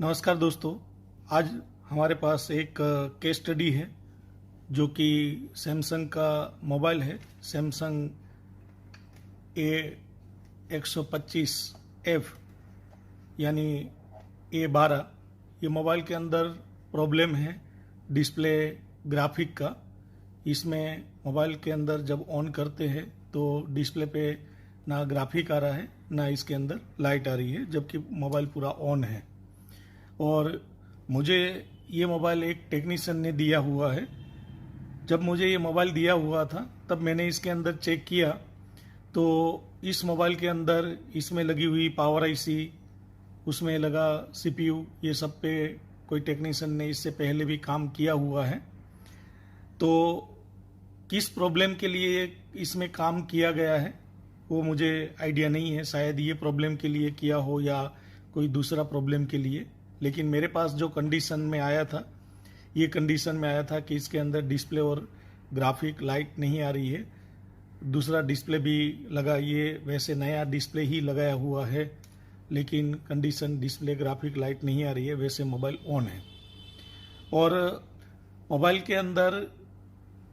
नमस्कार दोस्तों। आज हमारे पास एक केस स्टडी है जो कि सैमसंग का मोबाइल है। सैमसंग A125F यानी A12। ये मोबाइल के अंदर प्रॉब्लम है डिस्प्ले ग्राफिक का। इसमें मोबाइल के अंदर जब ऑन करते हैं तो डिस्प्ले पे ना ग्राफिक आ रहा है ना इसके अंदर लाइट आ रही है, जबकि मोबाइल पूरा ऑन है। और मुझे ये मोबाइल एक टेक्नीशियन ने दिया हुआ है। जब मुझे ये मोबाइल दिया हुआ था तब मैंने इसके अंदर चेक किया तो इस मोबाइल के अंदर इसमें लगी हुई पावर आईसी, उसमें लगा सीपीयू, ये सब पे कोई टेक्नीशियन ने इससे पहले भी काम किया हुआ है। तो किस प्रॉब्लम के लिए इसमें काम किया गया है वो मुझे आइडिया नहीं है। शायद ये प्रॉब्लम के लिए किया हो या कोई दूसरा प्रॉब्लम के लिए। लेकिन मेरे पास जो कंडीशन में आया था, ये कंडीशन में आया था कि इसके अंदर डिस्प्ले और ग्राफिक लाइट नहीं आ रही है। दूसरा डिस्प्ले भी लगा, ये वैसे नया डिस्प्ले ही लगाया हुआ है, लेकिन कंडीशन डिस्प्ले ग्राफिक लाइट नहीं आ रही है, वैसे मोबाइल ऑन है। और मोबाइल के अंदर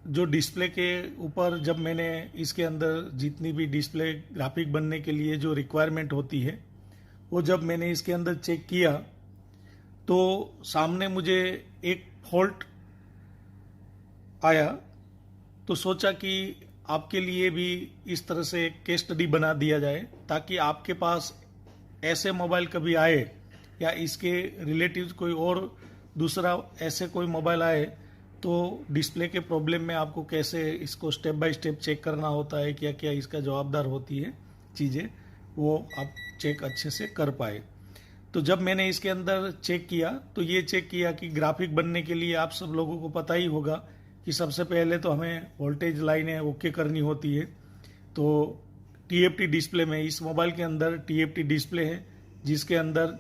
जो डिस्प्ले के ऊपर जब मैंने इसके अंदर जितनी भी डिस्प्ले ग्राफिक बनने के लिए जो रिक्वायरमेंट होती है वो जब मैंने इसके अंदर चेक किया तो सामने मुझे एक फॉल्ट आया। तो सोचा कि आपके लिए भी इस तरह से एक केस स्टडी बना दिया जाए ताकि आपके पास ऐसे मोबाइल कभी आए या इसके रिलेटिव कोई और दूसरा ऐसे कोई मोबाइल आए तो डिस्प्ले के प्रॉब्लम में आपको कैसे इसको स्टेप बाय स्टेप चेक करना होता है, क्या क्या इसका जवाबदार होती है चीज़ें, वो आप चेक अच्छे से कर पाए। तो जब मैंने इसके अंदर चेक किया तो ये चेक किया कि ग्राफिक बनने के लिए आप सब लोगों को पता ही होगा कि सबसे पहले तो हमें वोल्टेज लाइनें ओके करनी होती है। तो टीएफटी डिस्प्ले में, इस मोबाइल के अंदर टीएफटी डिस्प्ले है जिसके अंदर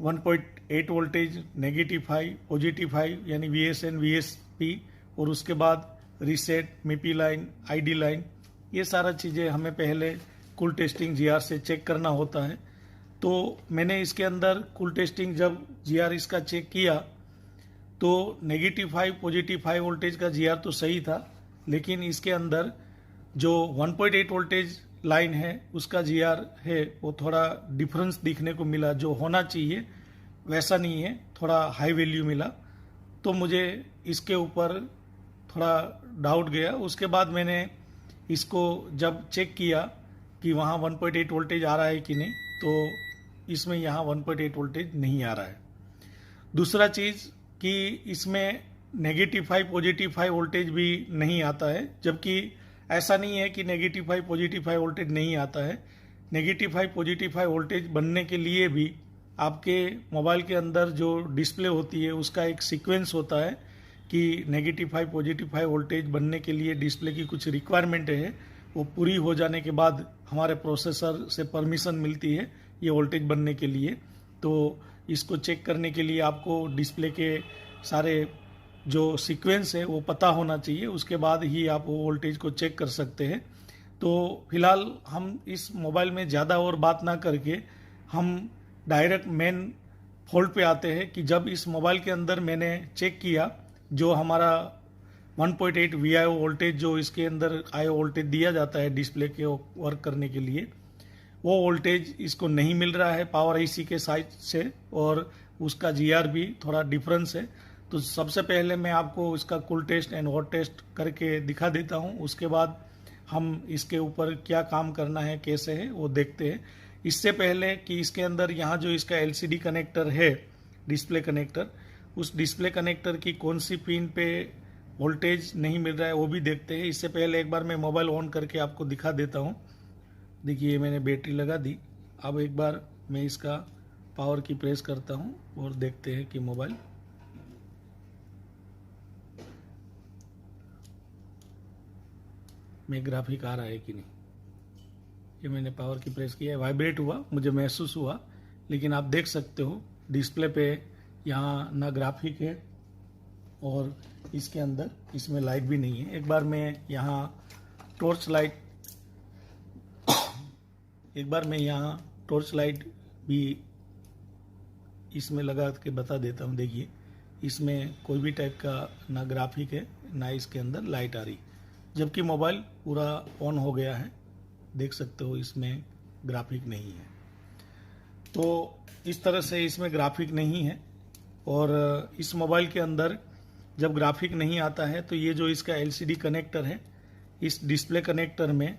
1.8 वोल्टेज, -5, +5 यानी VSN VSP, और उसके बाद reset, MIPI line, ID line, ये सारा चीज़ें हमें पहले कूल टेस्टिंग GR से चेक करना होता है। तो मैंने इसके अंदर कूल टेस्टिंग जब GR इसका चेक किया तो -5 +5 वोल्टेज का GR तो सही था, लेकिन इसके अंदर जो 1.8 वोल्टेज लाइन है उसका GR है वो थोड़ा डिफरेंस दिखने को मिला। जो होना चाहिए वैसा नहीं है, थोड़ा हाई वैल्यू मिला। तो मुझे इसके ऊपर थोड़ा डाउट गया। उसके बाद मैंने इसको जब चेक किया कि वहाँ 1.8 वोल्टेज आ रहा है कि नहीं, तो इसमें यहाँ 1.8 वोल्टेज नहीं आ रहा है। दूसरा चीज़ कि इसमें -5 +5 वोल्टेज भी नहीं आता है, जबकि ऐसा नहीं है कि -5 +5 वोल्टेज नहीं आता है। -5 +5 वोल्टेज बनने के लिए भी आपके मोबाइल के अंदर जो डिस्प्ले होती है उसका एक सीक्वेंस होता है कि -5 +5 वोल्टेज बनने के लिए डिस्प्ले की कुछ रिक्वायरमेंट है, वो पूरी हो जाने के बाद हमारे प्रोसेसर से परमिशन मिलती है ये वोल्टेज बनने के लिए। तो इसको चेक करने के लिए आपको डिस्प्ले के सारे जो सीक्वेंस है वो पता होना चाहिए, उसके बाद ही आप वो वोल्टेज को चेक कर सकते हैं। तो फिलहाल हम इस मोबाइल में ज़्यादा और बात ना करके हम डायरेक्ट मेन फॉल्ट पे आते हैं कि जब इस मोबाइल के अंदर मैंने चेक किया जो हमारा 1.8 VIO वोल्टेज जो इसके अंदर IO वोल्टेज दिया जाता है डिस्प्ले के वर्क करने के लिए, वो वोल्टेज इसको नहीं मिल रहा है पावर आईसी के साइड से, और उसका GR भी थोड़ा डिफरेंस है। तो सबसे पहले मैं आपको इसका cool test and hot test करके दिखा देता हूँ, उसके बाद हम इसके ऊपर क्या काम करना है, कैसे है वो देखते हैं। इससे पहले कि इसके अंदर यहाँ जो इसका LCD कनेक्टर है, डिस्प्ले कनेक्टर, उस डिस्प्ले कनेक्टर की कौन सी पिन पे वोल्टेज नहीं मिल रहा है वो भी देखते हैं। इससे पहले एक बार मैं मोबाइल ऑन करके आपको दिखा देता हूँ। देखिए मैंने बैटरी लगा दी। अब एक बार मैं इसका पावर की प्रेस करता हूँ और देखते हैं कि मोबाइल में ग्राफिक आ रहा है कि नहीं। ये मैंने पावर की प्रेस किया है, वाइब्रेट हुआ, मुझे महसूस हुआ, लेकिन आप देख सकते हो डिस्प्ले पे यहाँ ना ग्राफिक है और इसके अंदर इसमें लाइट भी नहीं है। एक बार मैं यहाँ टॉर्च लाइट भी इसमें लगा के बता देता हूँ। देखिए, इसमें कोई भी टाइप का ना ग्राफिक है, ना इसके अंदर लाइट आ रही, जबकि मोबाइल पूरा ऑन हो गया है। देख सकते हो इसमें ग्राफिक नहीं है। तो इस तरह से इसमें ग्राफिक नहीं है। और इस मोबाइल के अंदर जब ग्राफिक नहीं आता है तो ये जो इसका LCD कनेक्टर है, इस डिस्प्ले कनेक्टर में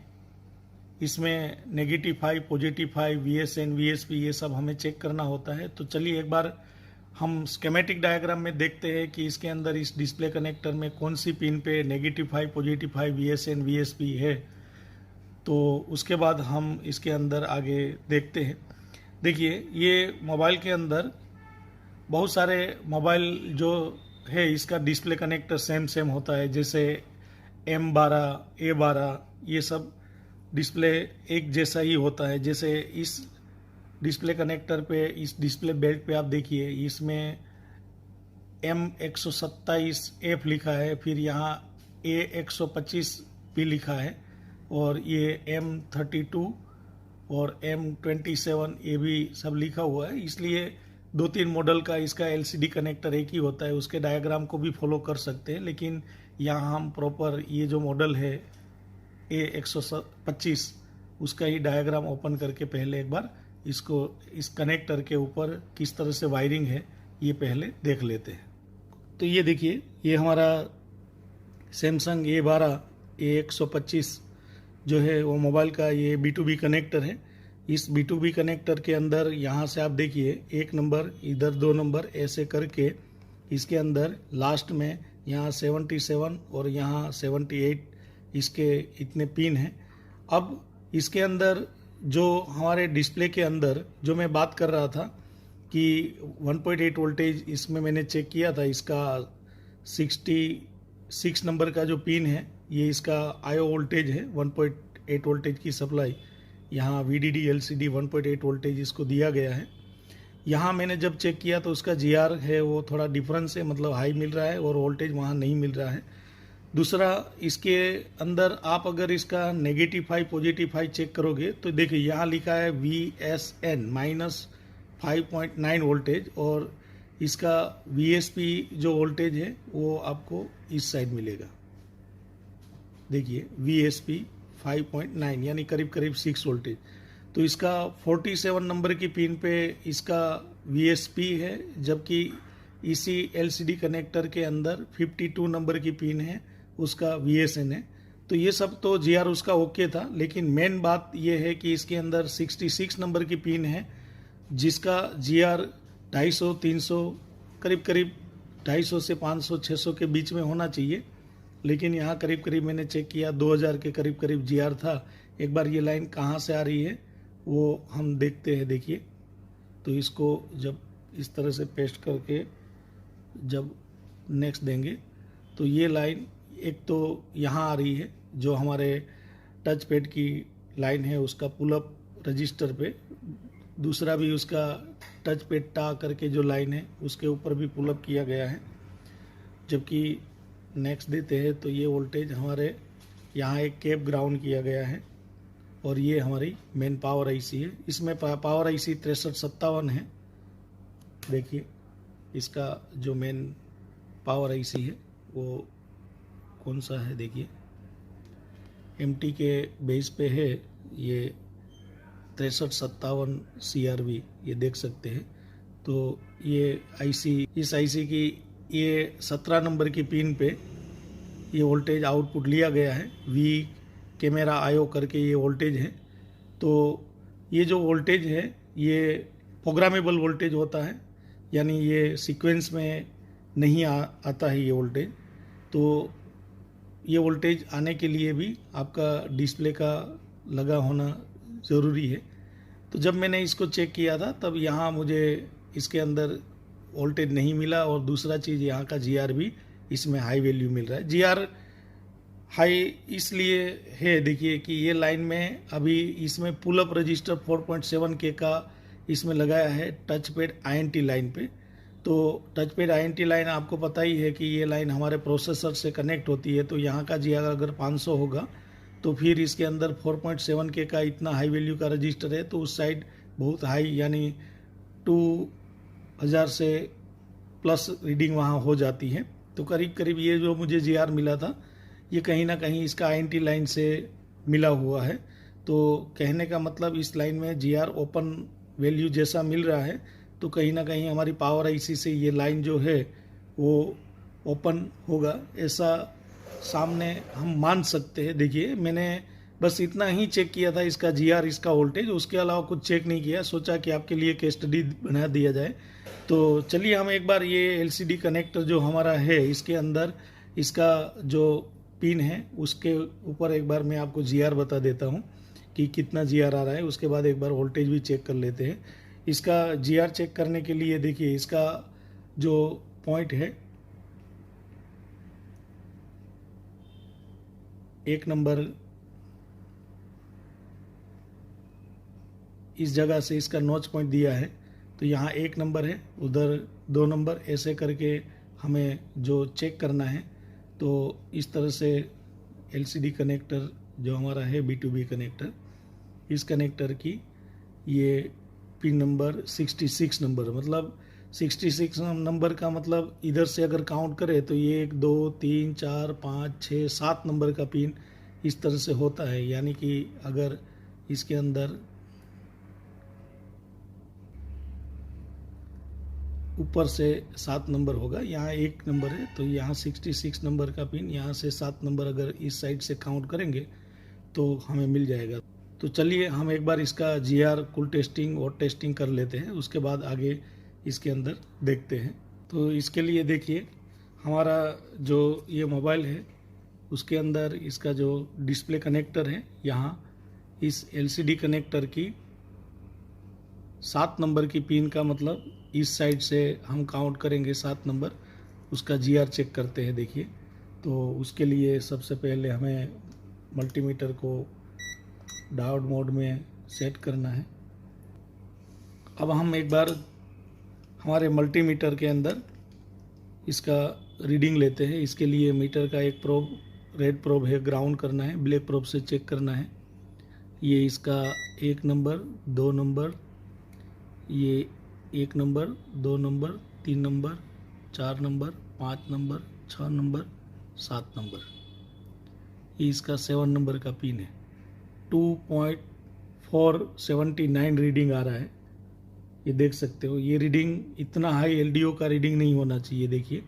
इसमें -5, +5, VSN, VSP ये सब हमें चेक करना होता है। तो चलिए एक बार हम स्केमेटिक डायग्राम में देखते हैं कि इसके अंदर इस डिस्प्ले कनेक्टर में कौन सी पिन पे -5, +5, VSN, VSP है। तो उसके बाद हम इसके अंदर आगे देखते हैं। देखिए, ये मोबाइल के अंदर बहुत सारे मोबाइल जो है इसका डिस्प्ले कनेक्टर सेम होता है, जैसे M12, A12 ये सब डिस्प्ले एक जैसा ही होता है। जैसे इस डिस्प्ले कनेक्टर पे, इस डिस्प्ले बेल्ट पे आप देखिए, इसमें M127F लिखा है, फिर यहाँ A125P लिखा है, और ये M32 और M27 ये भी सब लिखा हुआ है। इसलिए 2-3 मॉडल का इसका LCD कनेक्टर एक ही होता है। उसके डायग्राम को भी फॉलो कर सकते हैं, लेकिन यहाँ हम प्रॉपर ये जो मॉडल है A125 उसका ही डायग्राम ओपन करके पहले एक बार इसको इस कनेक्टर के ऊपर किस तरह से वायरिंग है ये पहले देख लेते हैं। तो ये देखिए, ये हमारा सैमसंग A12 A125 जो है वो मोबाइल का ये B2B कनेक्टर है। इस B2B कनेक्टर के अंदर यहाँ से आप देखिए 1 नंबर, इधर 2 नंबर, ऐसे करके इसके अंदर लास्ट में यहाँ 77 और यहाँ 78 इसके इतने पिन हैं। अब इसके अंदर जो हमारे डिस्प्ले के अंदर जो मैं बात कर रहा था कि 1.8 वोल्टेज इसमें मैंने चेक किया था, इसका 66 नंबर का जो पिन है ये इसका IO वोल्टेज है, 1.8 वोल्टेज की सप्लाई। यहाँ VDD LCD 1.8 वोल्टेज इसको दिया गया है। यहाँ मैंने जब चेक किया तो उसका GR है वो थोड़ा डिफरेंस है, मतलब हाई मिल रहा है और वोल्टेज वहाँ नहीं मिल रहा है। दूसरा, इसके अंदर आप अगर इसका -5 +5 चेक करोगे तो देखिए यहाँ लिखा है VSN -5.9 वोल्टेज, और इसका VSP जो वोल्टेज है वो आपको इस साइड मिलेगा। देखिए VSP 5.9 यानी करीब करीब 6 वोल्टेज। तो इसका 47 नंबर की पिन पे इसका VSP है, जबकि इसी LCD कनेक्टर के अंदर 52 नंबर की पिन है, उसका VSN है। तो ये सब तो GR उसका ओके था, लेकिन मेन बात ये है कि इसके अंदर 66 नंबर की पिन है जिसका GR 250, 300, करीब करीब 250 से 500, 600 के बीच में होना चाहिए। लेकिन यहाँ करीब करीब मैंने चेक किया 2000 के करीब करीब GR था। एक बार ये लाइन कहाँ से आ रही है वो हम देखते हैं। देखिए, तो इसको जब इस तरह से पेस्ट करके जब नेक्स्ट देंगे तो ये लाइन एक तो यहाँ आ रही है जो हमारे टच पैड की लाइन है उसका पुल अप रजिस्टर पे, दूसरा भी उसका टच पैड टा करके जो लाइन है उसके ऊपर भी पुल अप किया गया है। जबकि नेक्स्ट देते हैं तो ये वोल्टेज हमारे यहाँ एक कैप ग्राउंड किया गया है, और ये हमारी मेन पावर IC है। इसमें पावर IC 6357 है। देखिए, इसका जो मेन पावर IC है वो कौन सा है, देखिए MT के बेस पे है, ये 6357 CRV ये देख सकते हैं। तो ये IC, इस IC की ये 17 नंबर की पिन पे ये वोल्टेज आउटपुट लिया गया है। V कैमरा IO करके ये वोल्टेज है। तो ये जो वोल्टेज है ये प्रोग्रामेबल वोल्टेज होता है, यानी ये सीक्वेंस में नहीं आता है ये वोल्टेज। तो ये वोल्टेज आने के लिए भी आपका डिस्प्ले का लगा होना ज़रूरी है। तो जब मैंने इसको चेक किया था तब यहाँ मुझे इसके अंदर वोल्टेज नहीं मिला, और दूसरा चीज़ यहाँ का GR भी इसमें हाई वैल्यू मिल रहा है। GR हाई इसलिए है, देखिए कि ये लाइन में अभी इसमें पुल अप रजिस्टर 4.7K का इसमें लगाया है टच पैड INT लाइन पे। तो टच पैड INT लाइन आपको पता ही है कि ये लाइन हमारे प्रोसेसर से कनेक्ट होती है। तो यहाँ का GR अगर 500 होगा तो फिर इसके अंदर 4.7K का इतना हाई वैल्यू का रजिस्टर है, तो उस साइड बहुत हाई यानी 2 1000 से प्लस रीडिंग वहाँ हो जाती है। तो करीब करीब ये जो मुझे GR मिला था ये कहीं ना कहीं इसका INT लाइन से मिला हुआ है। तो कहने का मतलब इस लाइन में GR ओपन वैल्यू जैसा मिल रहा है तो कहीं ना कहीं हमारी पावर IC से ये लाइन जो है वो ओपन होगा, ऐसा सामने हम मान सकते हैं। देखिए मैंने बस इतना ही चेक किया था, इसका GR इसका वोल्टेज, उसके अलावा कुछ चेक नहीं किया। सोचा कि आपके लिए केस स्टडी बना दिया जाए। तो चलिए हम एक बार ये LCD कनेक्टर जो हमारा है इसके अंदर इसका जो पिन है उसके ऊपर एक बार मैं आपको GR बता देता हूँ कि कितना GR आ रहा है। उसके बाद एक बार वोल्टेज भी चेक कर लेते हैं। इसका GR चेक करने के लिए देखिए इसका जो पॉइंट है 1 नंबर, इस जगह से इसका नॉच पॉइंट दिया है तो यहाँ 1 नंबर है, उधर 2 नंबर, ऐसे करके हमें जो चेक करना है। तो इस तरह से LCD कनेक्टर जो हमारा है B2B कनेक्टर, इस कनेक्टर की ये पिन नंबर 66 नंबर, मतलब 66 नंबर का मतलब इधर से अगर काउंट करें तो ये 1 2 3 4 5 6 7 नंबर का पिन इस तरह से होता है। यानी कि अगर इसके अंदर ऊपर से 7 नंबर होगा, यहाँ 1 नंबर है तो यहाँ 66 नंबर का पिन, यहाँ से 7 नंबर अगर इस साइड से काउंट करेंगे तो हमें मिल जाएगा। तो चलिए हम एक बार इसका GR कुल टेस्टिंग और टेस्टिंग कर लेते हैं, उसके बाद आगे इसके अंदर देखते हैं। तो इसके लिए देखिए हमारा जो ये मोबाइल है उसके अंदर इसका जो डिस्प्ले कनेक्टर है, यहाँ इस LCD कनेक्टर की 7 नंबर की पिन का मतलब इस साइड से हम काउंट करेंगे 7 नंबर, उसका GR चेक करते हैं। देखिए तो उसके लिए सबसे पहले हमें मल्टीमीटर को डायोड मोड में सेट करना है। अब हम एक बार हमारे मल्टीमीटर के अंदर इसका रीडिंग लेते हैं। इसके लिए मीटर का एक प्रोब, रेड प्रोब है, ग्राउंड करना है, ब्लैक प्रोब से चेक करना है। ये इसका 1 नंबर 2 नंबर, ये 1 number 2 number 3 number 4 number 5 number 6 number 7 number, ये इसका 7 नंबर का पिन है। 2.479 रीडिंग आ रहा है, ये देख सकते हो। ये रीडिंग इतना हाई LDO का रीडिंग नहीं होना चाहिए, देखिए।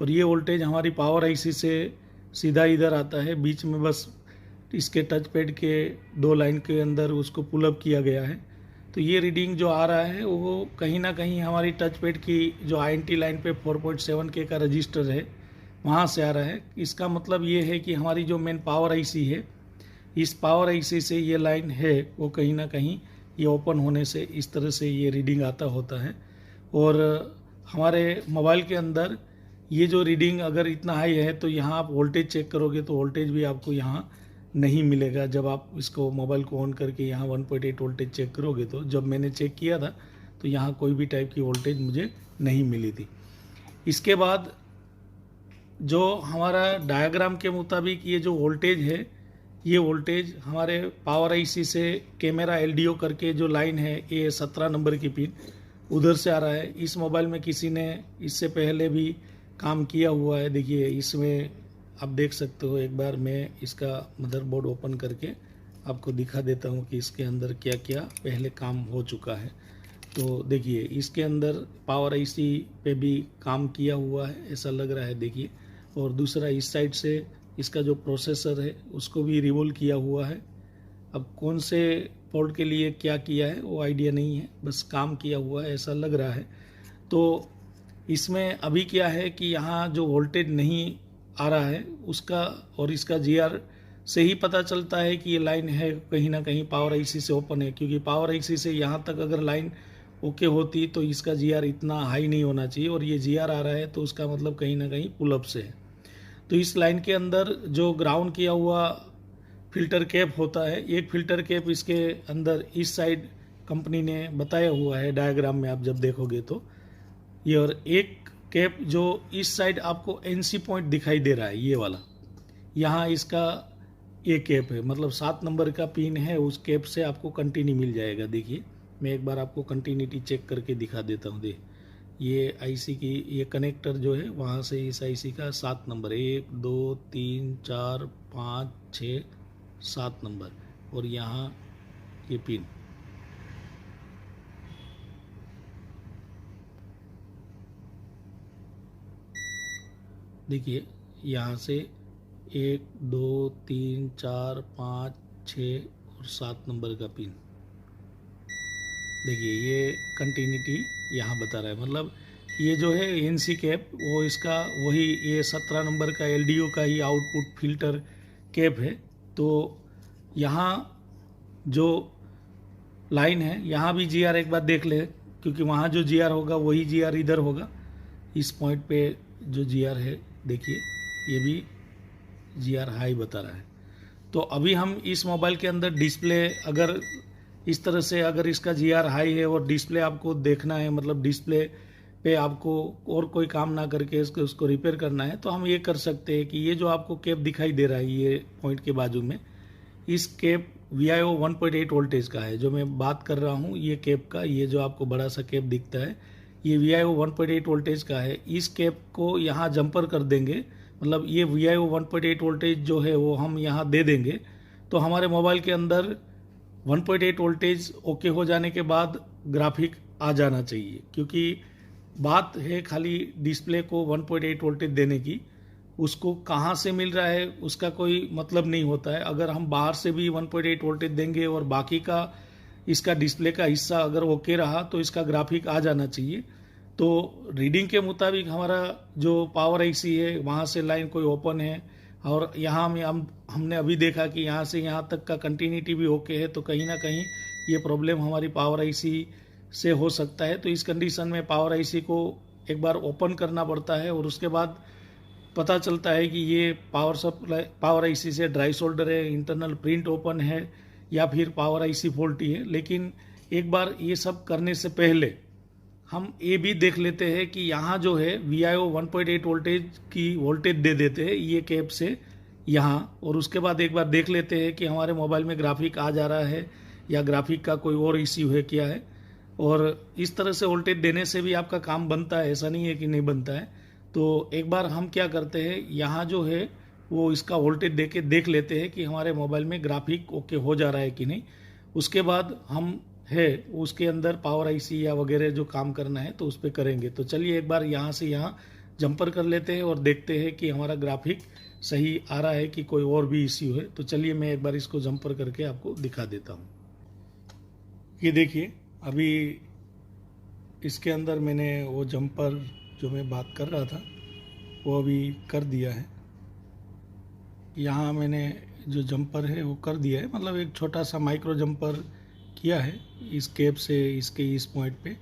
और ये वोल्टेज हमारी पावर IC से सीधा इधर आता है, बीच में बस इसके टच पैड के 2 लाइन के अंदर उसको पुल अप किया गया है। तो ये रीडिंग जो आ रहा है वो कहीं ना कहीं हमारी टच पैड की जो INT लाइन पे 4.7K का रजिस्टर है वहाँ से आ रहा है। इसका मतलब ये है कि हमारी जो मेन पावर IC है, इस पावर IC से ये लाइन है वो कहीं ना कहीं ये ओपन होने से इस तरह से ये रीडिंग आता होता है। और हमारे मोबाइल के अंदर ये जो रीडिंग अगर इतना हाई है तो यहाँ आप वोल्टेज चेक करोगे तो वोल्टेज भी आपको यहाँ नहीं मिलेगा। जब आप इसको मोबाइल को ऑन करके यहाँ 1.8 वोल्टेज चेक करोगे तो जब मैंने चेक किया था तो यहाँ कोई भी टाइप की वोल्टेज मुझे नहीं मिली थी। इसके बाद जो हमारा डायग्राम के मुताबिक ये जो वोल्टेज है, ये वोल्टेज हमारे पावर IC से कैमरा LDO करके जो लाइन है ये 17 नंबर की पिन उधर से आ रहा है। इस मोबाइल में किसी ने इससे पहले भी काम किया हुआ है। देखिए इसमें आप देख सकते हो, एक बार मैं इसका मदरबोर्ड ओपन करके आपको दिखा देता हूँ कि इसके अंदर क्या क्या पहले काम हो चुका है। तो देखिए इसके अंदर पावर IC पे भी काम किया हुआ है ऐसा लग रहा है, देखिए। और दूसरा इस साइड से इसका जो प्रोसेसर है उसको भी रिवोल्व किया हुआ है। अब कौन से पोर्ट के लिए क्या किया है वो आइडिया नहीं है, बस काम किया हुआ है ऐसा लग रहा है। तो इसमें अभी क्या है कि यहाँ जो वोल्टेज नहीं आ रहा है उसका और इसका GR से ही पता चलता है कि ये लाइन है कहीं ना कहीं पावर IC से ओपन है, क्योंकि पावर IC से यहाँ तक अगर लाइन ओके होती तो इसका GR इतना हाई नहीं होना चाहिए। और ये GR आ रहा है तो उसका मतलब कहीं ना कहीं पुल अप से है। तो इस लाइन के अंदर जो ग्राउंड किया हुआ फिल्टर कैप होता है, एक फिल्टर कैप इसके अंदर इस साइड कंपनी ने बताया हुआ है डायग्राम में, आप जब देखोगे तो ये, और एक कैप जो इस साइड आपको NC पॉइंट दिखाई दे रहा है ये वाला, यहाँ इसका ये कैप है, मतलब 7 नंबर का पिन है, उस कैप से आपको कंटिन्यू मिल जाएगा। देखिए मैं एक बार आपको कंटिन्यूटी चेक करके दिखा देता हूँ। ये आईसी की ये कनेक्टर जो है वहाँ से इस आईसी का 7 नंबर, 1 2 3 4 5 6 7 नंबर, और यहाँ ये पिन। देखिए यहाँ से 1 2 3 4 5 6 और 7 नंबर का पिन। देखिए ये कंटिन्यूटी यहाँ बता रहा है, मतलब ये जो है एनसी कैप वो इसका वही ये 17 नंबर का एलडीओ का ही आउटपुट फिल्टर कैप है। तो यहाँ जो लाइन है यहाँ भी जीआर एक बार देख ले, क्योंकि वहाँ जो जीआर होगा वही जीआर इधर होगा। इस पॉइंट पे जो जीआर है देखिए ये भी जीआर हाई बता रहा है। तो अभी हम इस मोबाइल के अंदर डिस्प्ले अगर इस तरह से अगर इसका जीआर हाई है और डिस्प्ले आपको देखना है, मतलब डिस्प्ले पे आपको और कोई काम ना करके उसको रिपेयर करना है, तो हम ये कर सकते हैं कि ये जो आपको कैप दिखाई दे रहा है ये पॉइंट के बाजू में, इस कैप VIO 1.8 वोल्टेज का है जो मैं बात कर रहा हूँ। ये कैप का ये जो आपको बड़ा सा कैप दिखता है ये VIO 1.8 वोल्टेज का है। इस कैप को यहाँ जंपर कर देंगे, मतलब ये VIO 1.8 वोल्टेज जो है वो हम यहाँ दे देंगे, तो हमारे मोबाइल के अंदर 1.8 वोल्टेज ओके हो जाने के बाद ग्राफिक आ जाना चाहिए। क्योंकि बात है खाली डिस्प्ले को 1.8 वोल्टेज देने की, उसको कहाँ से मिल रहा है उसका कोई मतलब नहीं होता है। अगर हम बाहर से भी 1.8 वोल्टेज देंगे और बाकी का इसका डिस्प्ले का हिस्सा अगर ओके रहा तो इसका ग्राफिक आ जाना चाहिए। तो रीडिंग के मुताबिक हमारा जो पावर आईसी है वहाँ से लाइन कोई ओपन है, और यहाँ में हमने अभी देखा कि यहाँ से यहाँ तक का कंटिन्यूटी भी ओके है, तो कहीं ना कहीं ये प्रॉब्लम हमारी पावर आईसी से हो सकता है। तो इस कंडीशन में पावर आईसी को एक बार ओपन करना पड़ता है और उसके बाद पता चलता है कि ये पावर आईसी से ड्राई सोल्डर है, इंटरनल प्रिंट ओपन है, या फिर पावर आईसी फॉल्टी है। लेकिन एक बार ये सब करने से पहले हम ये भी देख लेते हैं कि यहाँ जो है VIO 1.8 वोल्टेज की वोल्टेज दे देते हैं ये कैप से यहाँ, और उसके बाद एक बार देख लेते हैं कि हमारे मोबाइल में ग्राफिक आ जा रहा है या ग्राफिक का कोई और इश्यू है क्या है। और इस तरह से वोल्टेज देने से भी आपका काम बनता है, ऐसा नहीं है कि नहीं बनता है। तो एक बार हम क्या करते हैं यहाँ जो है वो इसका वोल्टेज दे के देख लेते हैं कि हमारे मोबाइल में ग्राफिक ओके हो जा रहा है कि नहीं। उसके बाद हम है उसके अंदर पावर आईसी या वगैरह जो काम करना है तो उस पर करेंगे। तो चलिए एक बार यहाँ से यहाँ जंपर कर लेते हैं और देखते हैं कि हमारा ग्राफिक सही आ रहा है कि कोई और भी इश्यू है। तो चलिए मैं एक बार इसको जंपर करके आपको दिखा देता हूँ। ये देखिए अभी इसके अंदर मैंने वो जंपर जो मैं बात कर रहा था वो अभी कर दिया है। यहाँ मैंने जो जंपर है वो कर दिया है, मतलब एक छोटा सा माइक्रो जंपर किया है इस कैप से इसके इस पॉइंट पे।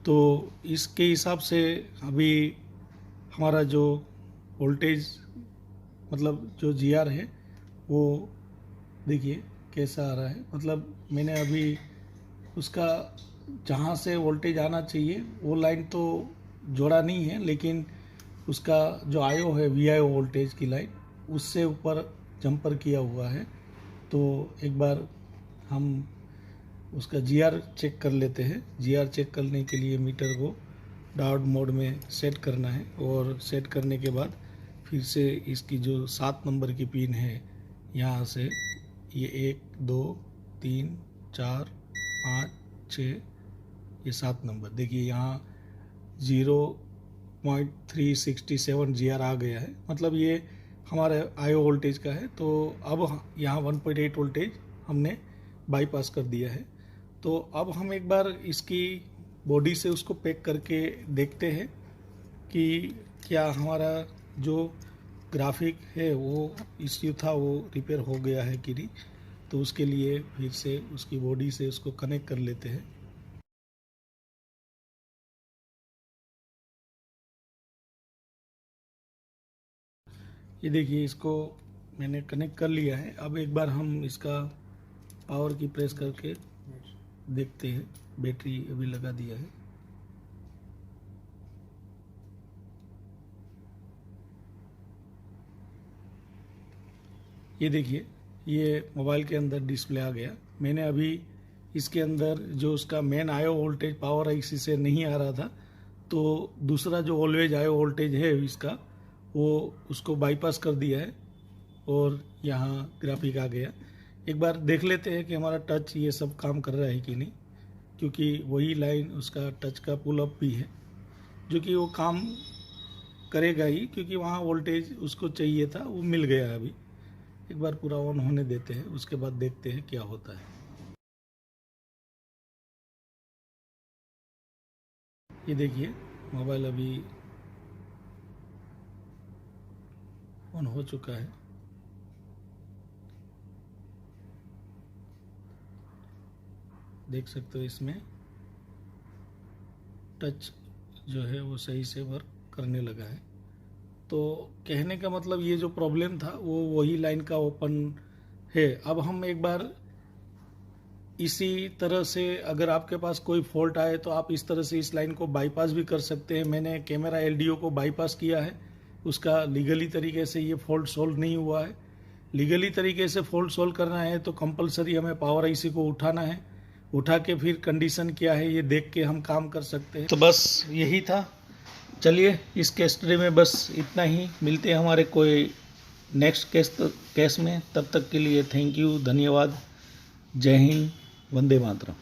तो इसके हिसाब से अभी हमारा जो वोल्टेज मतलब जो जीआर है वो देखिए कैसा आ रहा है। मतलब मैंने अभी उसका जहाँ से वोल्टेज आना चाहिए वो लाइन तो जोड़ा नहीं है, लेकिन उसका जो आयो है VIO वोल्टेज की लाइन उससे ऊपर जंपर किया हुआ है। तो एक बार हम उसका जीआर चेक कर लेते हैं। जीआर चेक करने के लिए मीटर को डायोड मोड में सेट करना है, और सेट करने के बाद फिर से इसकी जो 7 नंबर की पिन है यहाँ से ये 1 2 3 4 5 6 ये 7 नंबर देखिए यहाँ 0.367 जीआर आ गया है, मतलब ये हमारे आयो वोल्टेज का है। तो अब यहाँ 1.8 वोल्टेज हमने बाईपास कर दिया है। तो अब हम एक बार इसकी बॉडी से उसको पैक करके देखते हैं कि क्या हमारा जो ग्राफिक है वो इश्यू था वो रिपेयर हो गया है कि नहीं। तो उसके लिए फिर से उसकी बॉडी से उसको कनेक्ट कर लेते हैं। ये देखिए इसको मैंने कनेक्ट कर लिया है। अब एक बार हम इसका पावर की प्रेस करके देखते हैं। बैटरी अभी लगा दिया है। ये देखिए ये मोबाइल के अंदर डिस्प्ले आ गया। मैंने अभी इसके अंदर जो उसका मेन आयो वोल्टेज पावर आईसी से नहीं आ रहा था तो दूसरा जो ऑलवेज हाई वोल्टेज है इसका, वो उसको बाईपास कर दिया है और यहाँ ग्राफिक आ गया। एक बार देख लेते हैं कि हमारा टच ये सब काम कर रहा है कि नहीं, क्योंकि वही लाइन उसका टच का पुल अप भी है, जो कि वो काम करेगा ही, क्योंकि वहाँ वोल्टेज उसको चाहिए था, वो मिल गया अभी। एक बार पूरा ऑन होने देते हैं, उसके बाद देखते हैं क्या होता है। ये देखिए मोबाइल अभी ऑन हो चुका है। देख सकते हो इसमें टच जो है वो सही से वर्क करने लगा है। तो कहने का मतलब ये जो प्रॉब्लम था वो वही लाइन का ओपन है। अब हम एक बार इसी तरह से, अगर आपके पास कोई फॉल्ट आए तो आप इस तरह से इस लाइन को बाईपास भी कर सकते हैं। मैंने कैमरा एलडीओ को बाईपास किया है, उसका लीगली तरीके से ये फॉल्ट सॉल्व नहीं हुआ है। लीगली तरीके से फॉल्ट सॉल्व करना है तो कंपलसरी हमें पावर आईसी को उठाना है, उठा के फिर कंडीशन क्या है ये देख के हम काम कर सकते हैं। तो बस यही था। चलिए इस केस स्टडी में बस इतना ही, मिलते हैं हमारे कोई नेक्स्ट केस में। तब तक के लिए थैंक यू, धन्यवाद, जय हिंद, वंदे मातरम।